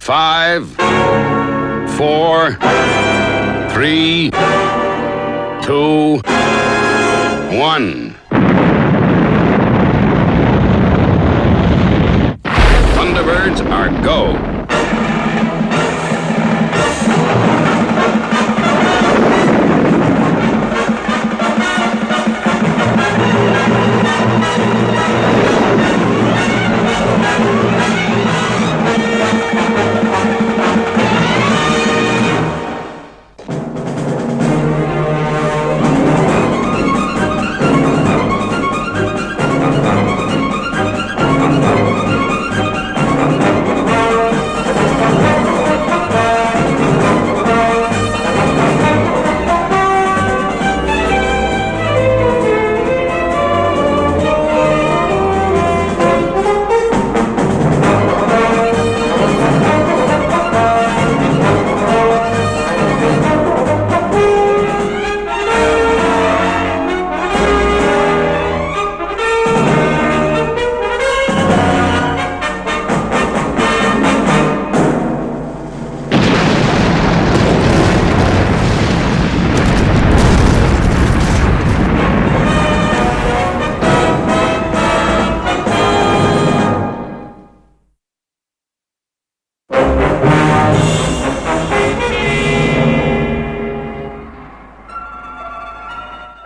5, 4, 3, 2, 1. Thunderbirds are go.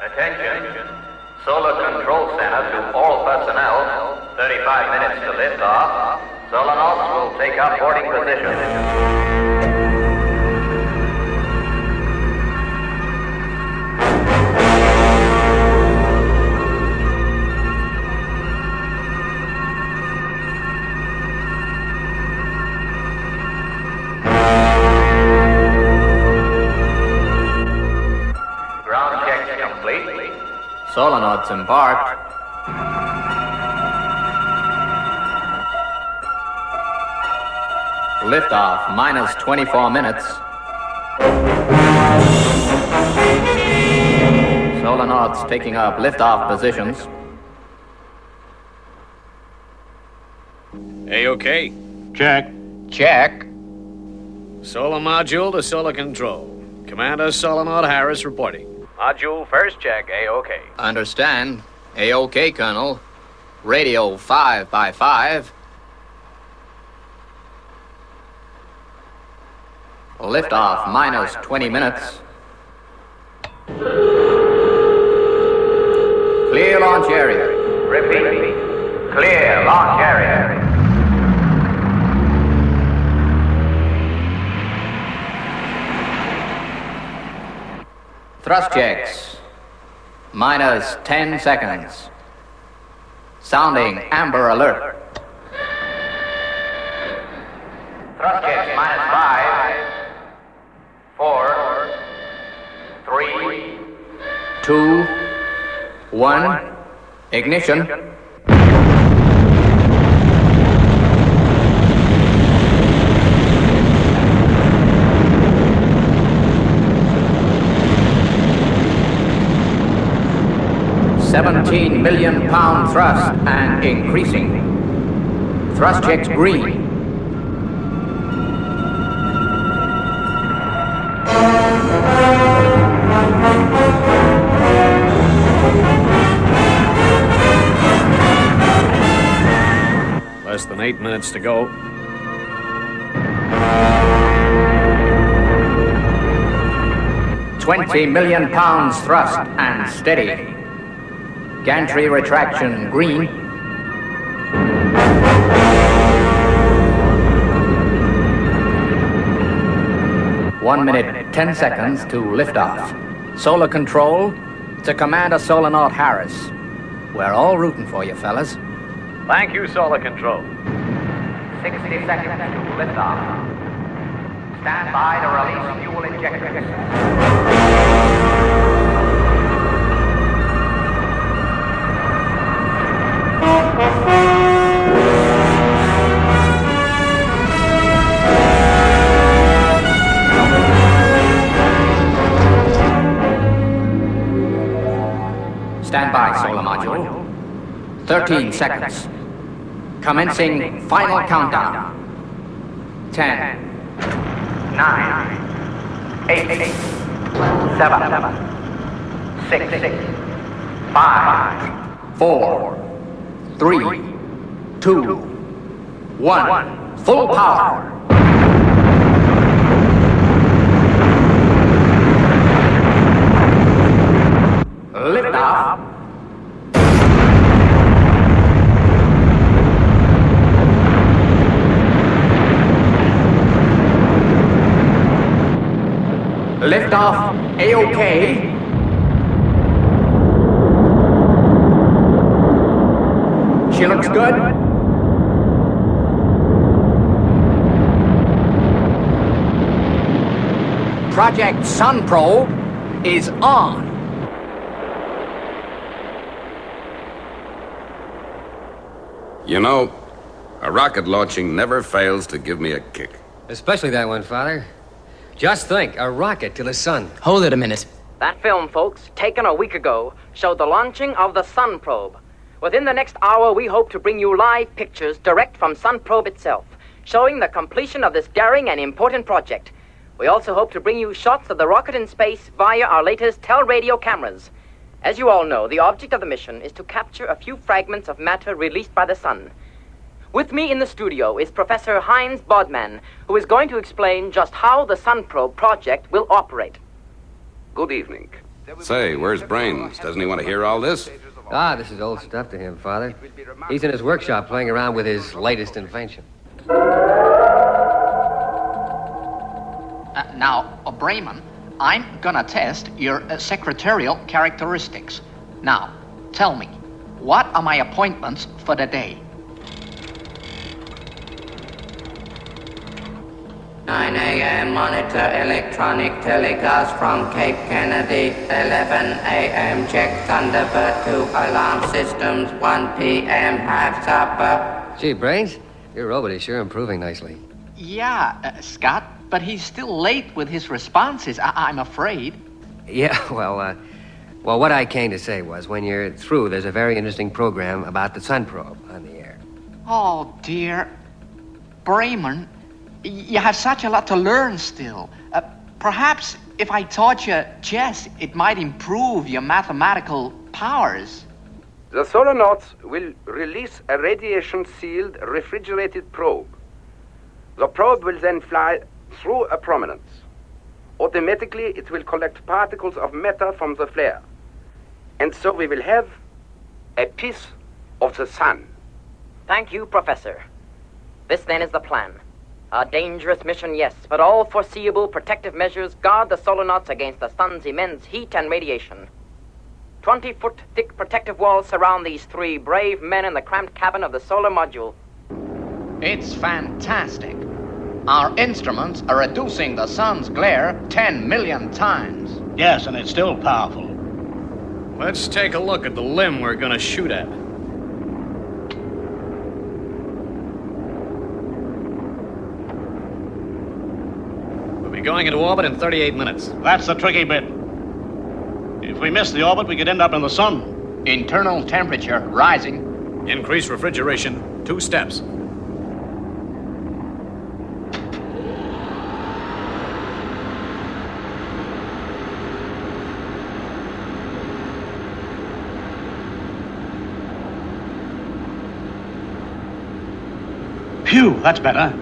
Attention, Solar Control Center to all personnel, 35 minutes to lift off. Solanauts will take up boarding position. Solanauts embarked. Liftoff, minus 24 minutes. Solanauts taking up liftoff positions. A-OK. Check. Check. Solar module to solar control. Commander Solanaut Harris reporting. Module first check, A-OK. Understand. A-OK, Colonel. Radio 5 by 5. Liftoff, minus 20 minutes. Clear launch area. Repeat. Clear launch area. Thrust checks. Minus 10 seconds. Sounding amber alert. Thrust checks minus 5, 4, 3, 2, 1. Ignition. £17 million thrust and increasing. Thrust checks green. Less than 8 minutes to go. £20 million thrust and steady. Gantry retraction green. One minute, 10 seconds to liftoff. Solar control to Commander Solanaut Harris. We're all rooting for you, fellas. Thank you, solar control. 60 seconds to liftoff. Stand by to release fuel injectors. Stand by, solar module. 13 seconds. Commencing final countdown. 10, 9, 8, 7, 6, 5, 4, 3, 2, 1. Full power. Lift off. Lift off. A-OK. She looks good. Project Sun Probe is on. You know, a rocket launching never fails to give me a kick. Especially that one, Father. Just think, a rocket to the sun. Hold it a minute. That film, folks, taken a week ago, showed the launching of the Sun Probe. Within the next hour, we hope to bring you live pictures direct from Sun Probe itself, showing the completion of this daring and important project. We also hope to bring you shots of the rocket in space via our latest teleradio cameras. As you all know, the object of the mission is to capture a few fragments of matter released by the sun. With me in the studio is Professor Heinz Bodman, who is going to explain just how the Sun Probe project will operate. Good evening. Say, where's Brains? Doesn't he want to hear all this? Ah, this is old stuff to him, Father. He's in his workshop playing around with his latest invention. Now, Brayman, I'm gonna test your secretarial characteristics. Now, tell me, what are my appointments for the day? 9 a.m. monitor electronic telecast from Cape Kennedy. 11 a.m. check Thunderbird 2 alarm systems. 1 p.m. have supper. Gee, Brains, your robot is sure improving nicely. Yeah, Scott, but he's still late with his responses, I'm afraid. Yeah, well, what I came to say was, when you're through, there's a very interesting program about the Sun Probe on the air. Oh, dear. Brayman, you have such a lot to learn still. Perhaps if I taught you chess, it might improve your mathematical powers. The solonauts will release a radiation-sealed, refrigerated probe. The probe will then fly through a prominence. Automatically, it will collect particles of matter from the flare. And so we will have a piece of the sun. Thank you, Professor. This, then, is the plan. A dangerous mission, yes, but all foreseeable protective measures guard the solonauts against the sun's immense heat and radiation. 20-foot thick protective walls surround these three brave men in the cramped cabin of the solar module. It's fantastic. Our instruments are reducing the sun's glare 10 million times. Yes, and it's still powerful. Let's take a look at the limb we're gonna shoot at. We'll be going into orbit in 38 minutes. That's the tricky bit. If we miss the orbit, we could end up in the sun. Internal temperature rising. Increase refrigeration, 2 steps. Phew, that's better.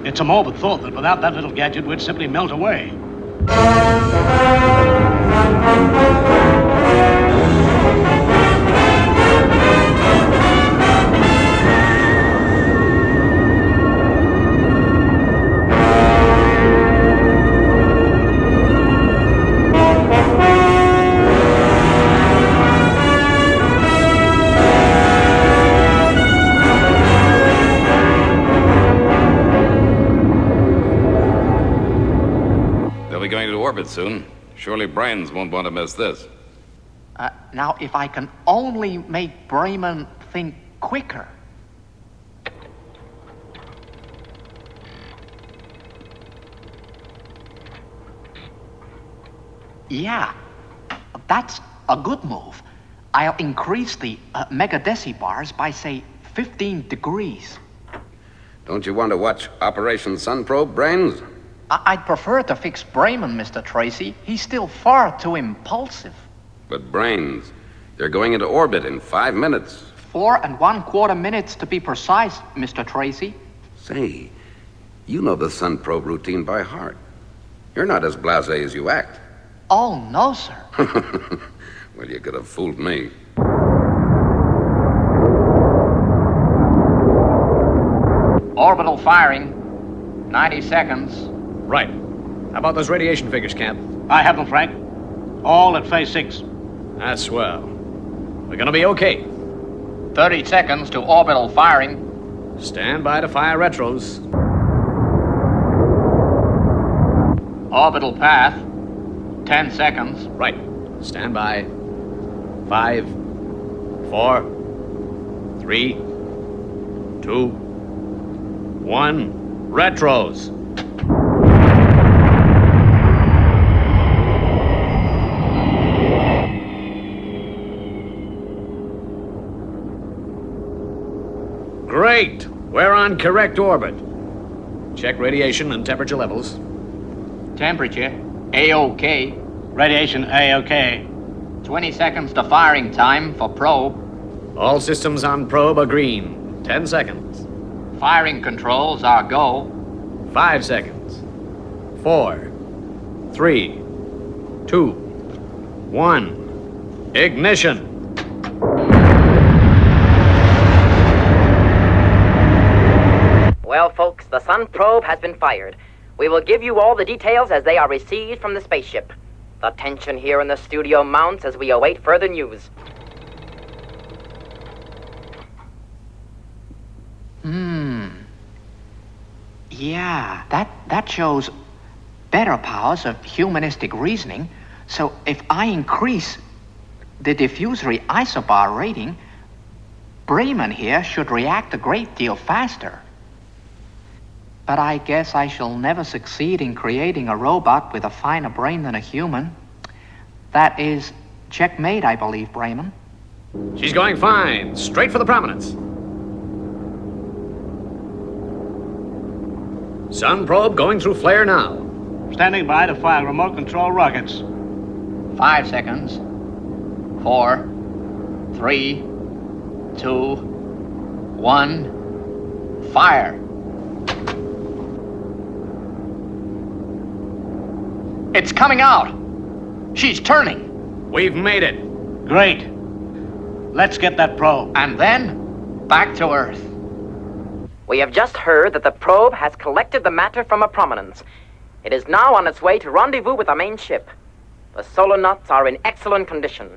It's a morbid thought that without that little gadget, we'd simply melt away. Orbit soon. Surely Brains won't want to miss this. Now, if I can only make Brayman think quicker. Yeah, that's a good move. I'll increase the megadecibars by, say, 15 degrees. Don't you want to watch Operation Sun Probe, Brains? I'd prefer to fix Bremen, Mr. Tracy. He's still far too impulsive. But Brains, they're going into orbit in 5 minutes. 4 1/4 minutes to be precise, Mr. Tracy. Say, you know the Sun Probe routine by heart. You're not as blasé as you act. Oh, no, sir. Well, you could have fooled me. Orbital firing. 90 seconds. Right. How about those radiation figures, Camp? I have them, Frank. All at phase 6. That's swell. We're gonna be okay. 30 seconds to orbital firing. Stand by to fire retros. Orbital path. 10 seconds. Right. Stand by. 5, 4, 3, 2, 1. Retros. Great! We're on correct orbit. Check radiation and temperature levels. Temperature. A-OK. Radiation A-OK. 20 seconds to firing time for probe. All systems on probe are green. 10 seconds. Firing controls are go. 5 seconds. 4, 3, 2, 1. Ignition. Well, folks, the Sun probe has been fired. We will give you all the details as they are received from the spaceship. The tension here in the studio mounts as we await further news. Yeah, that shows better powers of humanistic reasoning. So if I increase the diffusory isobar rating, Bremen here should react a great deal faster. But I guess I shall never succeed in creating a robot with a finer brain than a human. That is checkmate, I believe, Bremen. She's going fine. Straight for the prominence. Sun probe going through flare now. Standing by to fire remote control rockets. 5 seconds. 4, 3, 2, 1. Fire. It's coming out. She's turning. We've made it. Great. Let's get that probe. And then, back to Earth. We have just heard that the probe has collected the matter from a prominence. It is now on its way to rendezvous with the main ship. The solar nuts are in excellent condition.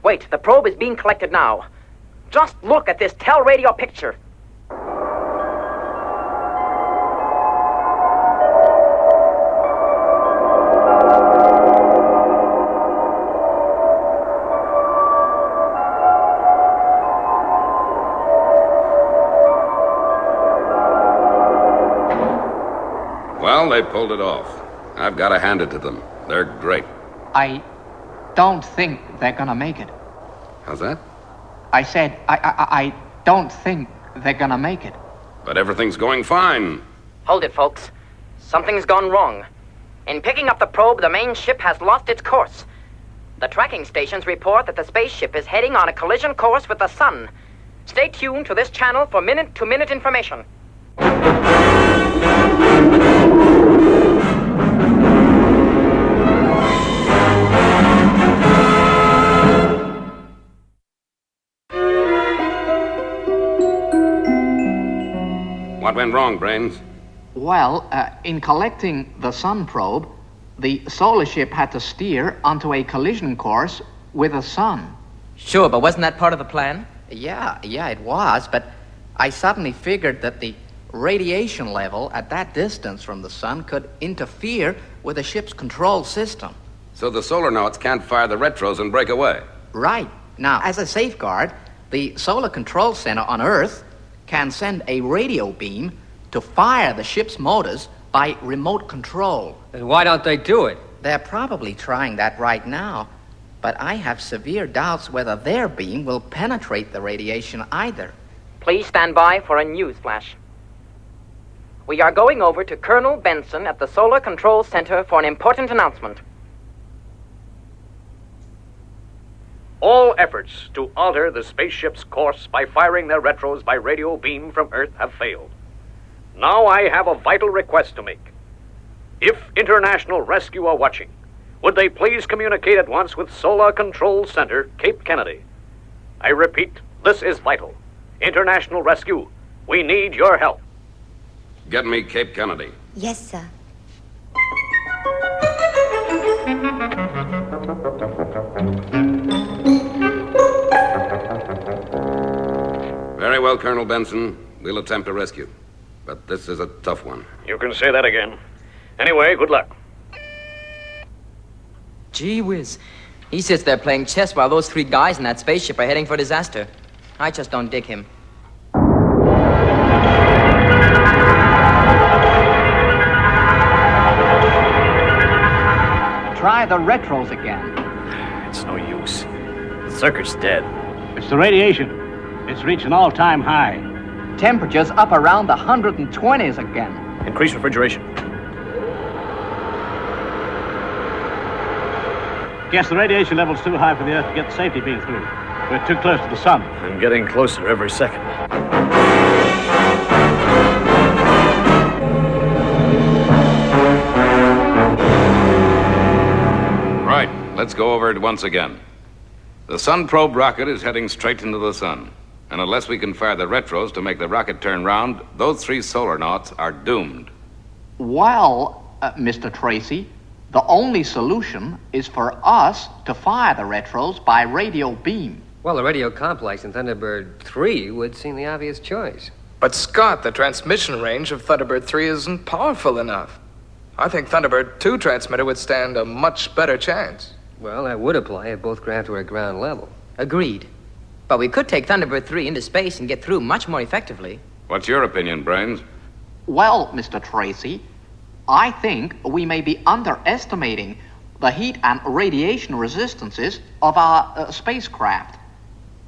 Wait, the probe is being collected now. Just look at this tel-radio picture. Well, they pulled it off. I've got to hand it to them. They're great. I don't think they're gonna make it. How's that? I said, I don't think they're gonna make it. But everything's going fine. Hold it, folks. Something's gone wrong. In picking up the probe, the main ship has lost its course. The tracking stations report that the spaceship is heading on a collision course with the sun. Stay tuned to this channel for minute-to-minute information. What went wrong, Brains? Well, in collecting the sun probe, the solar ship had to steer onto a collision course with the sun. Sure, but wasn't that part of the plan? Yeah, it was, but I suddenly figured that the radiation level at that distance from the sun could interfere with the ship's control system. So the solar nauts can't fire the retros and break away. Right. Now, as a safeguard, the Solar Control Center on Earth can send a radio beam to fire the ship's motors by remote control. Then why don't they do it? They're probably trying that right now, but I have severe doubts whether their beam will penetrate the radiation either. Please stand by for a news flash. We are going over to Colonel Benson at the Solar Control Center for an important announcement. All efforts to alter the spaceship's course by firing their retros by radio beam from Earth have failed. Now I have a vital request to make. If International Rescue are watching, would they please communicate at once with Solar Control Center, Cape Kennedy? I repeat, this is vital. International Rescue, we need your help. Get me Cape Kennedy. Yes, sir. Very well, Colonel Benson. We'll attempt a rescue. But this is a tough one. You can say that again. Anyway, good luck. Gee whiz. He sits there playing chess while those three guys in that spaceship are heading for disaster. I just don't dig him. Try the retros again. It's no use. The circuit's dead. It's the radiation. It's reached an all-time high. Temperatures up around the 120s again. Increase refrigeration. Guess the radiation level's too high for the Earth to get the safety beam through. We're too close to the sun. I'm getting closer every second. Right, let's go over it once again. The Sun probe rocket is heading straight into the sun. And unless we can fire the retros to make the rocket turn round, those three solar nauts are doomed. Well, Mr. Tracy, the only solution is for us to fire the retros by radio beam. Well, the radio complex in Thunderbird 3 would seem the obvious choice. But, Scott, the transmission range of Thunderbird 3 isn't powerful enough. I think Thunderbird 2 transmitter would stand a much better chance. Well, that would apply if both craft were at ground level. Agreed. But we could take Thunderbird 3 into space and get through much more effectively. What's your opinion, Brains? Well, Mr. Tracy, I think we may be underestimating the heat and radiation resistances of our spacecraft.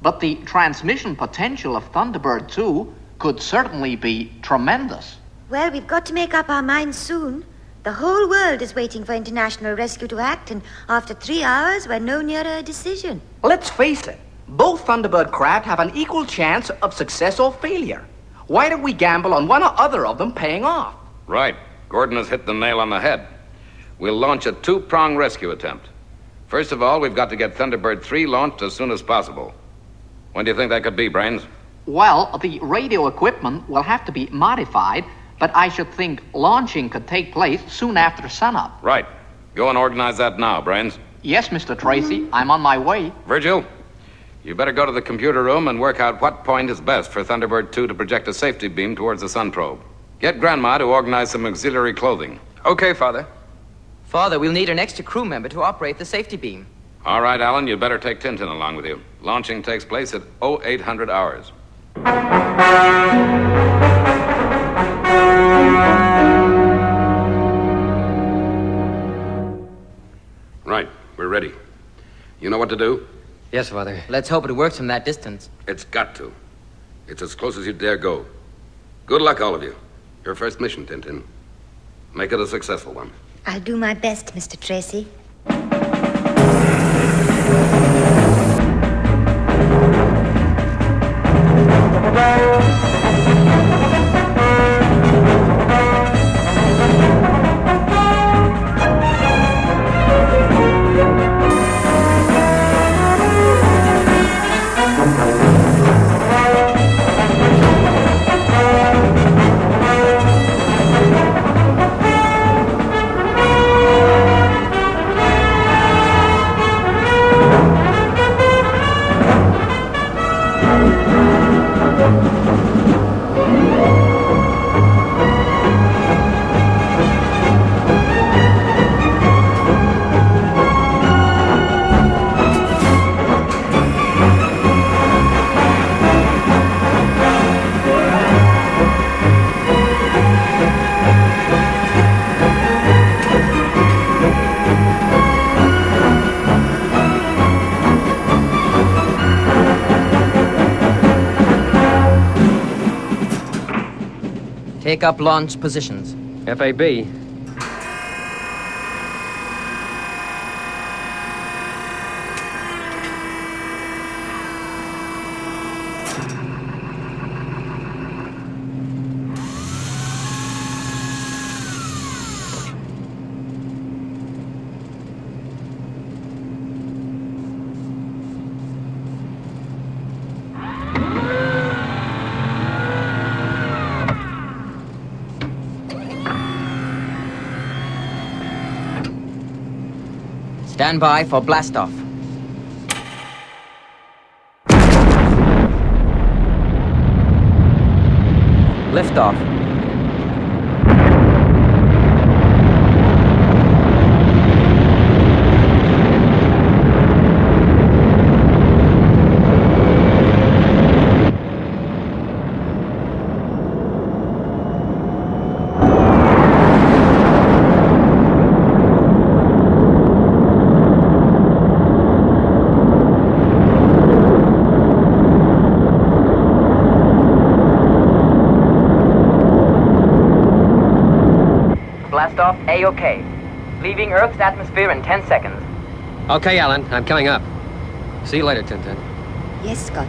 But the transmission potential of Thunderbird 2 could certainly be tremendous. Well, we've got to make up our minds soon. The whole world is waiting for international rescue to act, and after 3 hours, we're no nearer a decision. Let's face it, both Thunderbird craft have an equal chance of success or failure. Why don't we gamble on one or other of them paying off? Right. Gordon has hit the nail on the head. We'll launch a two-prong rescue attempt. First of all, we've got to get Thunderbird 3 launched as soon as possible. When do you think that could be, Brains? Well, the radio equipment will have to be modified, but I should think launching could take place soon after sunup. Right. Go and organize that now, Brains. Yes, Mr. Tracy, I'm on my way. Virgil, you better go to the computer room and work out what point is best for Thunderbird 2 to project a safety beam towards the sun probe. Get Grandma to organize some auxiliary clothing. Okay, Father. Father, we'll need an extra crew member to operate the safety beam. All right, Alan, you'd better take Tintin along with you. Launching takes place at 0800 hours. Right, we're ready. You know what to do? Yes, Father. Let's hope it works from that distance. It's got to. It's as close as you dare go. Good luck, all of you. Your first mission, Tintin. Make it a successful one. I'll do my best, Mr. Tracy. take up launch positions. FAB. Stand by for blastoff. Liftoff. Blastoff A-OK. Leaving Earth's atmosphere in 10 seconds. Okay, Alan, I'm coming up. See you later, Tintin. Yes, Scott.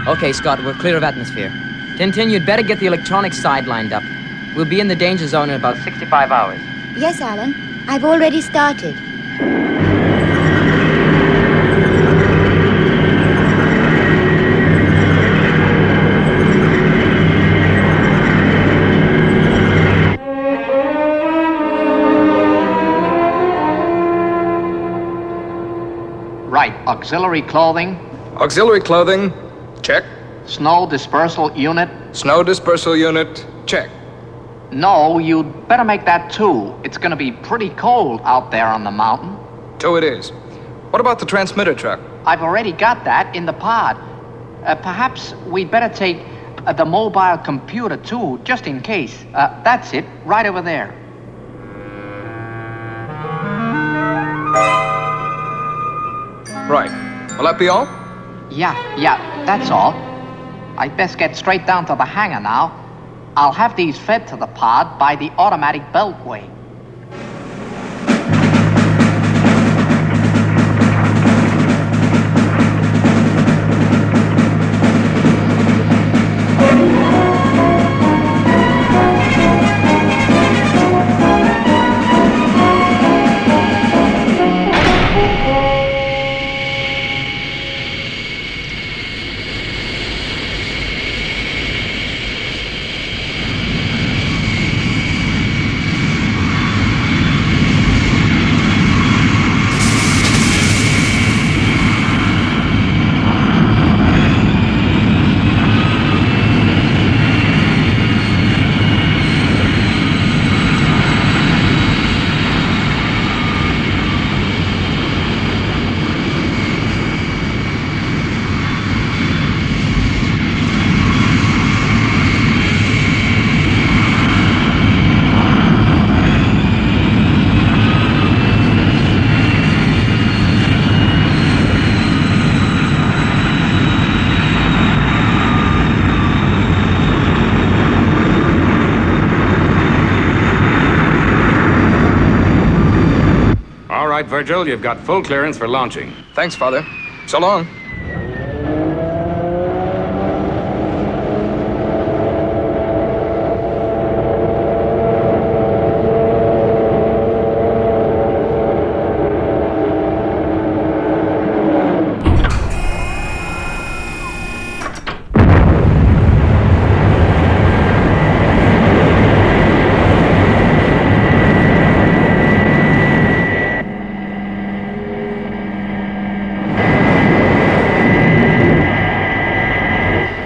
Okay, Scott, we're clear of atmosphere. Tintin, you'd better get the electronics side lined up. We'll be in the danger zone in about 65 hours. Yes, Alan. I've already started. Right, auxiliary clothing. Auxiliary clothing, check. Snow dispersal unit. Snow dispersal unit, check. No, you'd better make that 2. It's gonna be pretty cold out there on the mountain. 2 it is. What about the transmitter truck? I've already got that in the pod. Perhaps we'd better take the mobile computer too, just in case. That's it, right over there. Right. Will that be all? Yeah, that's all. I'd best get straight down to the hangar now. I'll have these fed to the pod by the automatic beltway. All right, Virgil, you've got full clearance for launching. Thanks, Father. So long.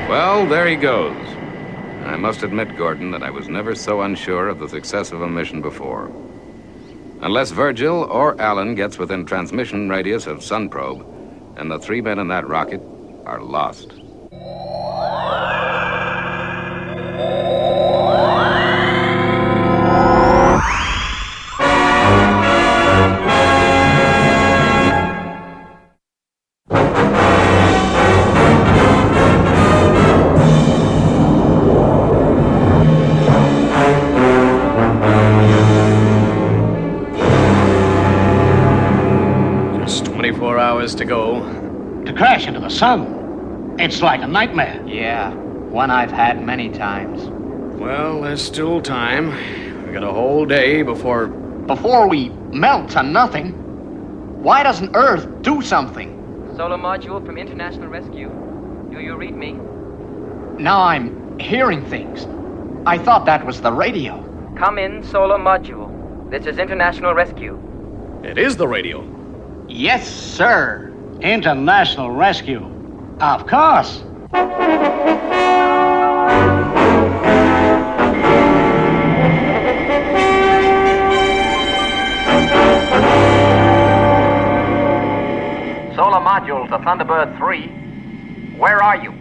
Well, there he goes. I must admit, Gordon, that I was never so unsure of the success of a mission before. Unless Virgil or Alan gets within transmission radius of Sun Probe, and the 3 men in that rocket are lost. Just 24 hours to go. To crash into the sun. It's like a nightmare. Yeah, one I've had many times. Well, there's still time. We got a whole day before we melt to nothing. Why doesn't Earth do something? Solar module from International Rescue. Do you read me? Now I'm hearing things. I thought that was the radio. Come in, solar module. This is International Rescue. It is the radio. Yes, sir. International Rescue. Of course. Solar module to Thunderbird 3. Where are you?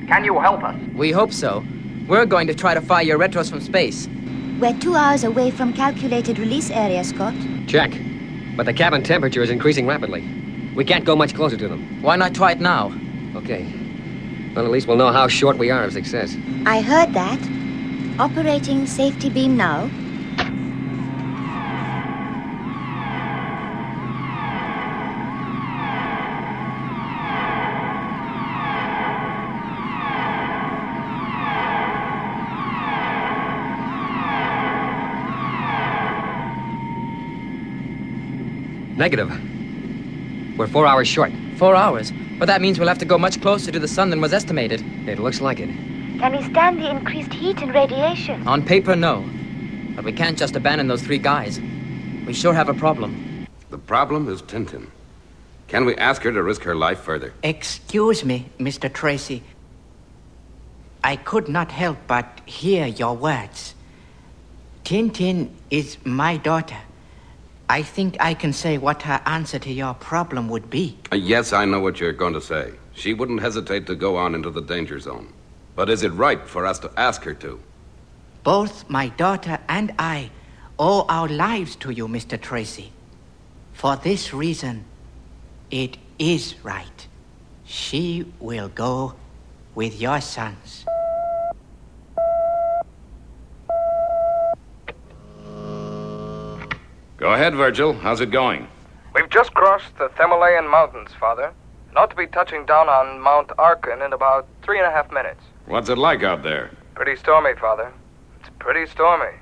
Can you help us? We hope so. We're going to try to fire your retros from space. We're 2 hours away from calculated release area, Scott. Check. But the cabin temperature is increasing rapidly. We can't go much closer to them. Why not try it now? Okay. Well, at least we'll know how short we are of success. I heard that. Operating safety beam now. Negative. We're 4 hours short. 4 hours? But that means we'll have to go much closer to the sun than was estimated. It looks like it. Can we stand the increased heat and radiation? On paper, no. But we can't just abandon those 3 guys. We sure have a problem. The problem is Tintin. Can we ask her to risk her life further? Excuse me, Mr. Tracy. I could not help but hear your words. Tintin is my daughter. I think I can say what her answer to your problem would be. Yes, I know what you're going to say. She wouldn't hesitate to go on into the danger zone. But is it right for us to ask her to? Both my daughter and I owe our lives to you, Mr. Tracy. For this reason, it is right. She will go with your sons. Go ahead, Virgil. How's it going? We've just crossed the Himalayan mountains, Father, and ought to be touching down on Mount Arkan in about 3.5 minutes. What's it like out there? Pretty stormy, Father. It's pretty stormy.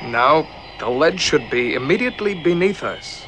Now, the ledge should be immediately beneath us.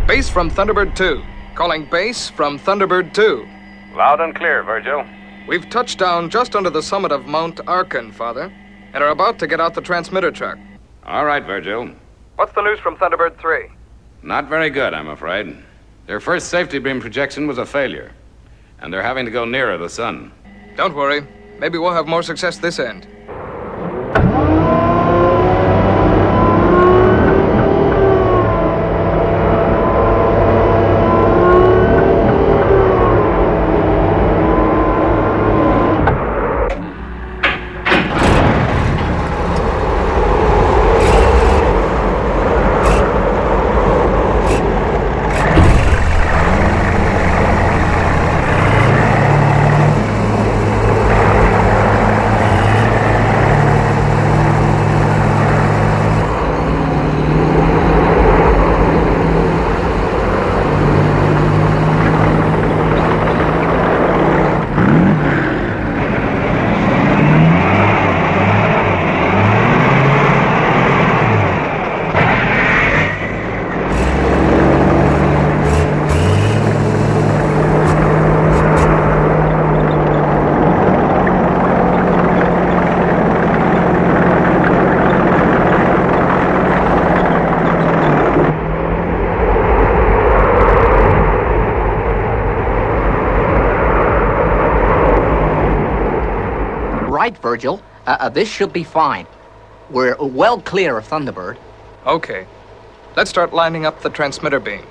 Base from Thunderbird 2. Calling base from Thunderbird 2. Loud and clear, Virgil. We've touched down just under the summit of Mount Arkan, Father, and are about to get out the transmitter track. All right, Virgil. What's the news from Thunderbird 3? Not very good, I'm afraid. Their first safety beam projection was a failure, and they're having to go nearer the sun. Don't worry. Maybe we'll have more success this end. Right, Virgil. This should be fine. We're well clear of Thunderbird. Okay. Let's start lining up the transmitter beam.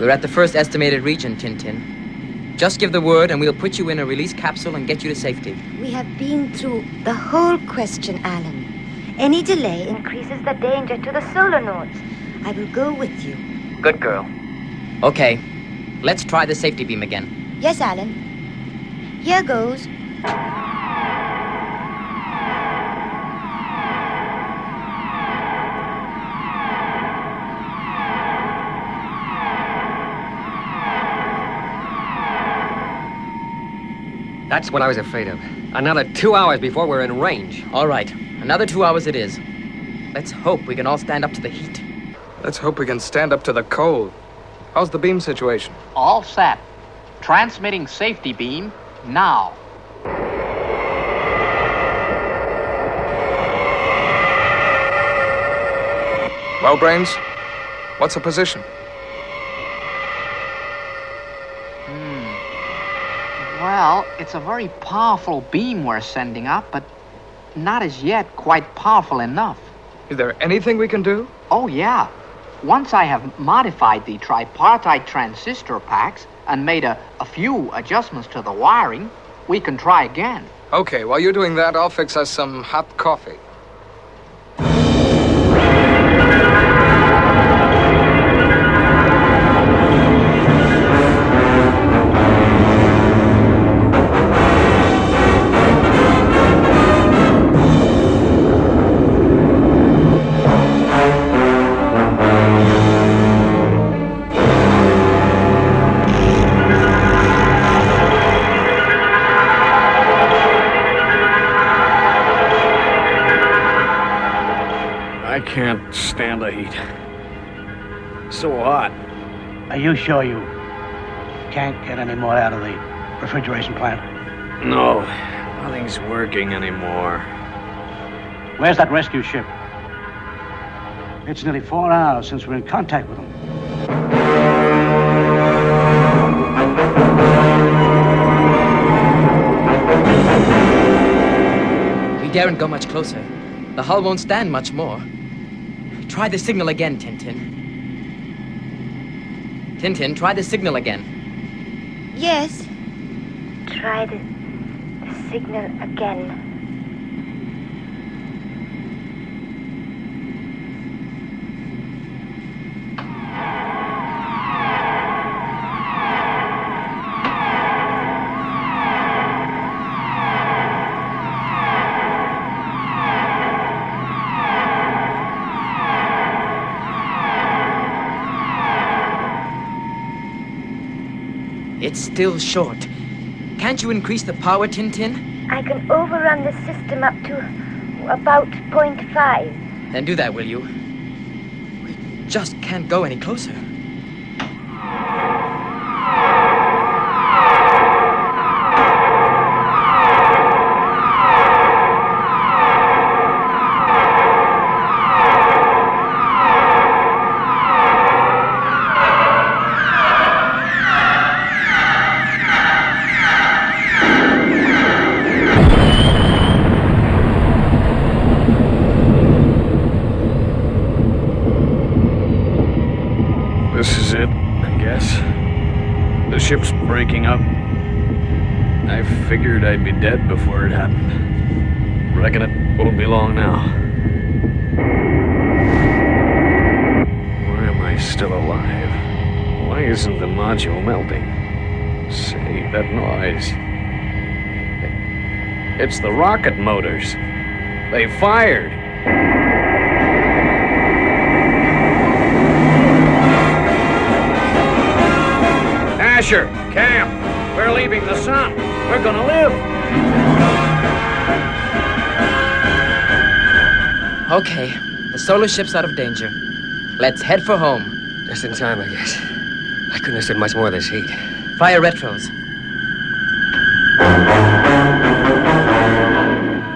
We're at the first estimated region, Tintin. Just give the word and we'll put you in a release capsule and get you to safety. We have been through the whole question, Alan. Any delay increases the danger to the solar nodes. I will go with you. Good girl. Okay, let's try the safety beam again. Yes, Alan. Here goes. That's what I was afraid of. Another 2 hours before we're in range. All right, another 2 hours it is. Let's hope we can all stand up to the heat. Let's hope we can stand up to the cold. How's the beam situation? All set. Transmitting safety beam now. Well, Brains, what's the position? Well, it's a very powerful beam we're sending up, but not as yet quite powerful enough. Is there anything we can do? Oh, yeah. Once I have modified the tripartite transistor packs and made a few adjustments to the wiring, we can try again. Okay, while you're doing that, I'll fix us some hot coffee. I can't stand the heat. So hot. Are you sure you can't get any more out of the refrigeration plant? No, nothing's working anymore. Where's that rescue ship? It's nearly 4 hours since we're in contact with them. We daren't go much closer. The hull won't stand much more. Try the signal again, Tintin. Tintin, try the signal again. Yes. Try the signal again. It's still short. Can't you increase the power, Tintin? I can overrun the system up to about 0.5. Then do that, will you? We just can't go any closer. This is it, I guess. The ship's breaking up. I figured I'd be dead before it happened. Reckon it won't be long now. Why am I still alive? Why isn't the module melting? Say, that noise. It's the rocket motors. They fired. Asher, Cam, we're leaving the sun. We're gonna live. Okay, the solar ship's out of danger. Let's head for home. Just in time, I guess. I couldn't have stood much more of this heat. Fire retros.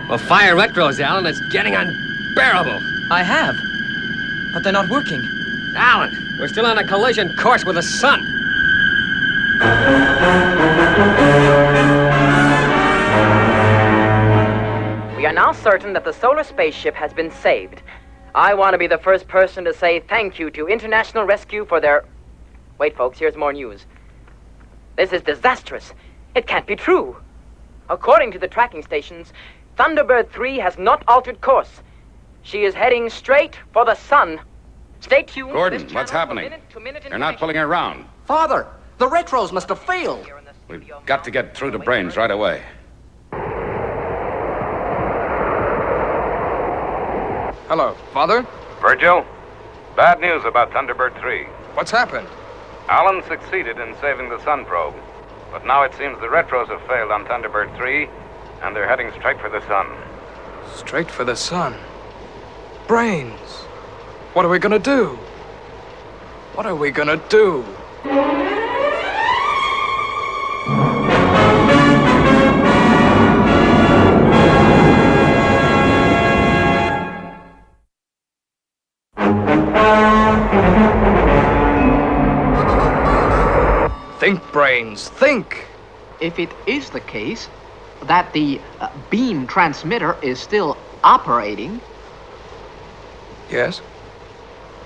Well, fire retros, Alan. It's getting unbearable. I have, but they're not working. Alan, we're still on a collision course with the sun. We are now certain that the solar spaceship has been saved. I want to be the first person to say thank you to International Rescue for their... Wait, folks, here's more news. This is disastrous. It can't be true. According to the tracking stations, Thunderbird 3 has not altered course. She is heading straight for the sun. Stay tuned. Gordon, what's happening? They're not pulling her around. Father, the retros must have failed. We've got to get through to Brains right away. Hello, Father? Virgil, bad news about Thunderbird 3. What's happened? Alan succeeded in saving the sun probe, but now it seems the retros have failed on Thunderbird 3, and they're heading straight for the sun. Straight for the sun. Brains. What are we gonna do? What are we gonna do? Think, Brains, think! If it is the case that the beam transmitter is still operating, yes,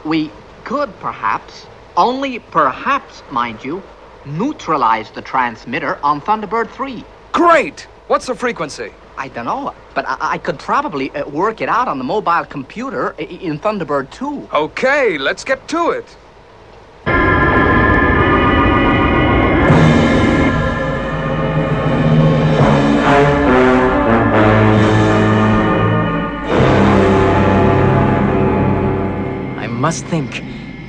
we could perhaps, only perhaps, mind you, neutralize the transmitter on Thunderbird 3. Great! What's the frequency? I don't know, but I could probably work it out on the mobile computer in Thunderbird 2. Okay, let's get to it.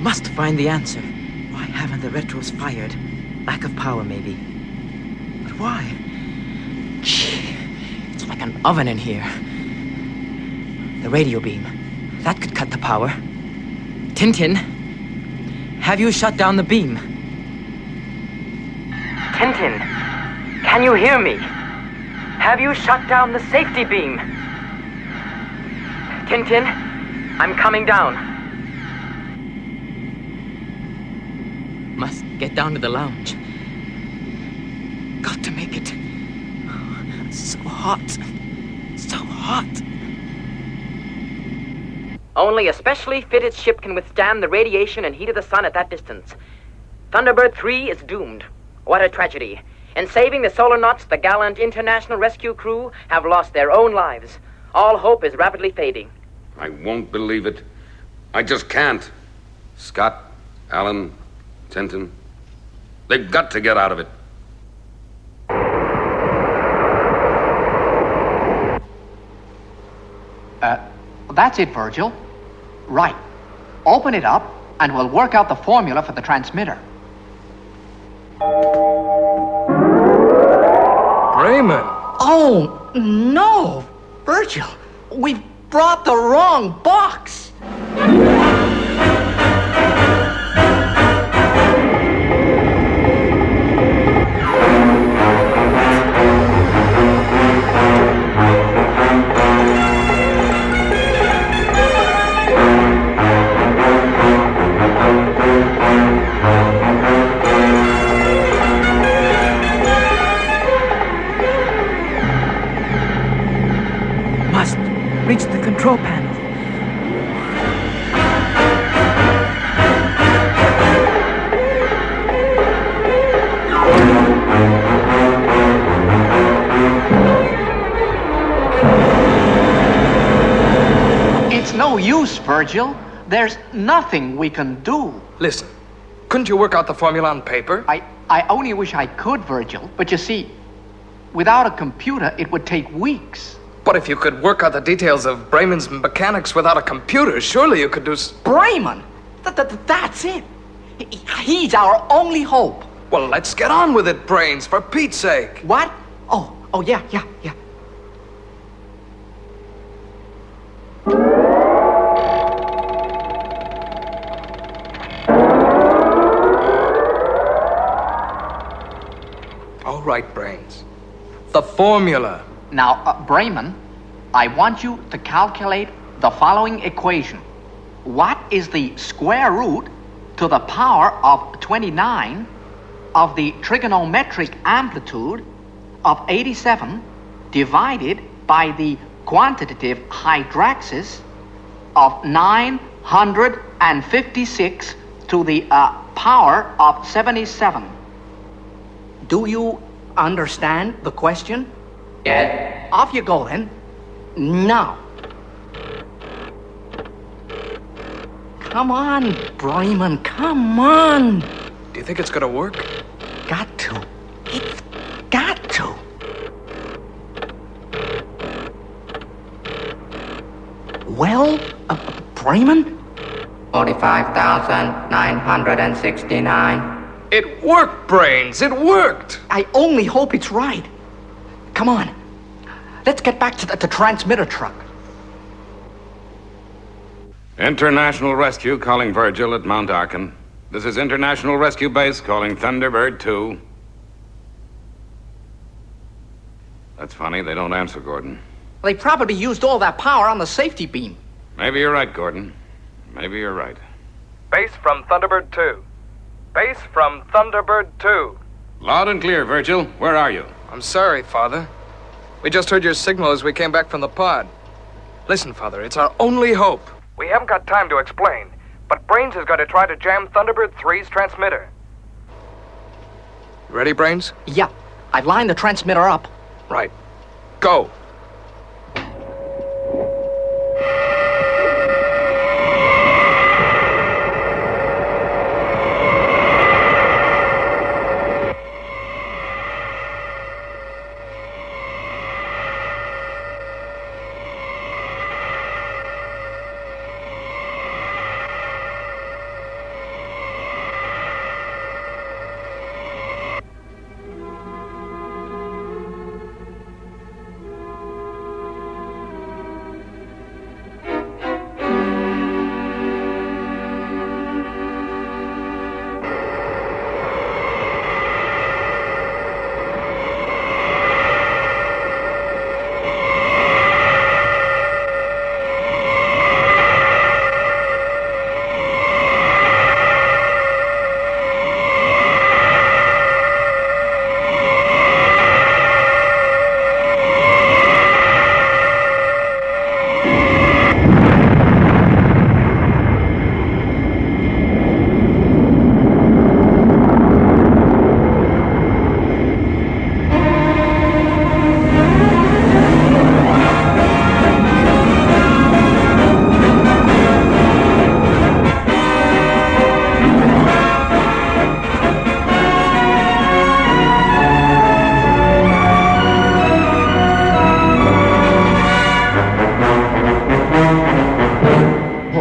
Must find the answer. Why haven't the retros fired? Lack of power, maybe. But why? Gee, it's like an oven in here. The radio beam. That could cut the power. Tintin, have you shut down the beam? Tintin, can you hear me? Have you shut down the safety beam? Tintin, I'm coming down. Must get down to the lounge. Got to make it. So hot. So hot. Only a specially fitted ship can withstand the radiation and heat of the sun at that distance. Thunderbird 3 is doomed. What a tragedy. In saving the solar knots, the gallant international rescue crew have lost their own lives. All hope is rapidly fading. I won't believe it. I just can't. Scott, Alan, Tintin, they've got to get out of it. That's it, Virgil. Right. Open it up, and we'll work out the formula for the transmitter. No, no, Virgil, we've brought the wrong box. Must reach the control panel. It's no use, Virgil. There's nothing we can do. Listen, couldn't you work out the formula on paper? I only wish I could, Virgil. But you see, without a computer, it would take weeks. But if you could work out the details of Bremen's mechanics without a computer, surely you could do... Bremen? That's it. He's our only hope. Well, let's get on with it, Brains, for Pete's sake. What? Oh, yeah. All right, Brains. The formula. Now, Bremen, I want you to calculate the following equation. What is the square root to the power of 29 of the trigonometric amplitude of 87 divided by the quantitative hydraxis of 956 to the power of 77? Do you understand the question? Yes. Off you go then. Now. Come on, Bremen, come on. Do you think it's gonna work? Got to. It's got to. Well, Bremen? 45,969. It worked, Brains, it worked. I only hope it's right. Come on. Let's get back to the transmitter truck. International Rescue calling Virgil at Mount Arkin. This is International Rescue Base calling Thunderbird 2. That's funny, they don't answer, Gordon. They probably used all that power on the safety beam. Maybe you're right, Gordon. Maybe you're right. Base from Thunderbird 2. Base from Thunderbird 2. Loud and clear, Virgil. Where are you? I'm sorry, Father. We just heard your signal as we came back from the pod. Listen, Father, it's our only hope. We haven't got time to explain, but Brains is going to try to jam Thunderbird 3's transmitter. Ready, Brains? Yeah, I've lined the transmitter up. Right. Go.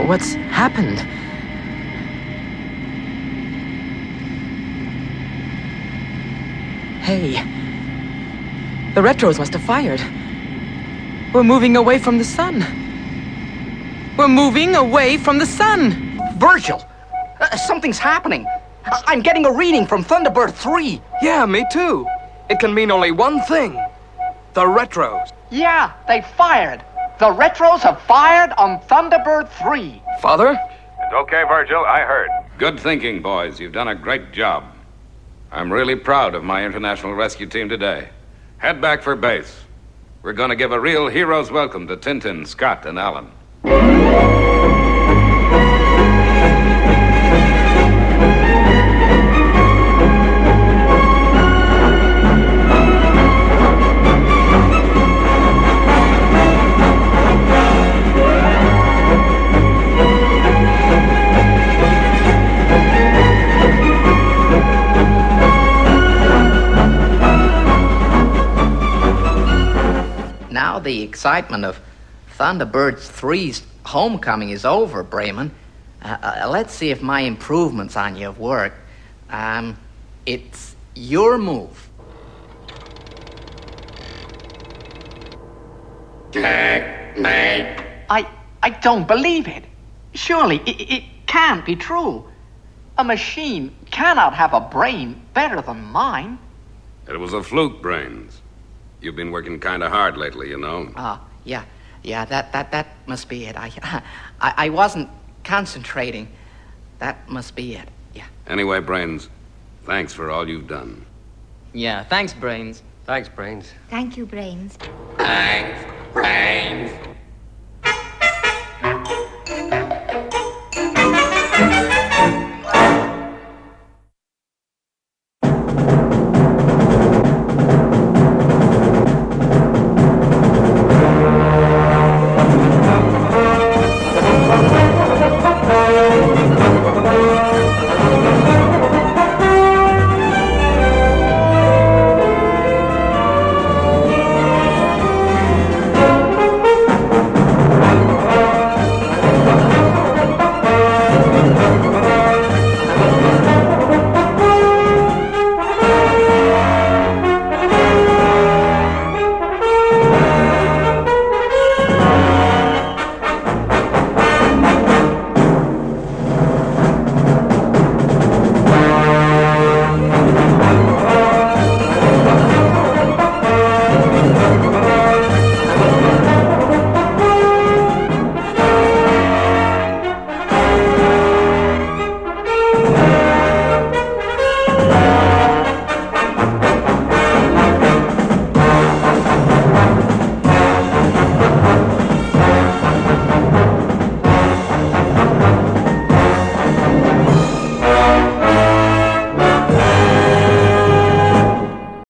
What's happened? Hey, The retros must have fired. We're moving away from the sun. We're moving away from the sun. Virgil, something's happening. I'm getting a reading from Thunderbird 3. Yeah, me too. It can mean only one thing. The retros. Yeah, they fired. The retros have fired on Thunderbird 3. Father? It's okay, Virgil. I heard. Good thinking, boys. You've done a great job. I'm really proud of my international rescue team today. Head back for base. We're going to give a real hero's welcome to Tintin, Scott, and Alan. Now the excitement of Thunderbird 3's homecoming is over, Bremen. Let's see if my improvements on you have worked. It's your move. I don't believe it. Surely it can't be true. A machine cannot have a brain better than mine. It was a fluke, Brains. You've been working kind of hard lately, you know. Yeah, that must be it. I wasn't concentrating. That must be it, yeah. Anyway, Brains, thanks for all you've done. Yeah, thanks, Brains. Thanks, Brains. Thank you, Brains. Thanks, Brains.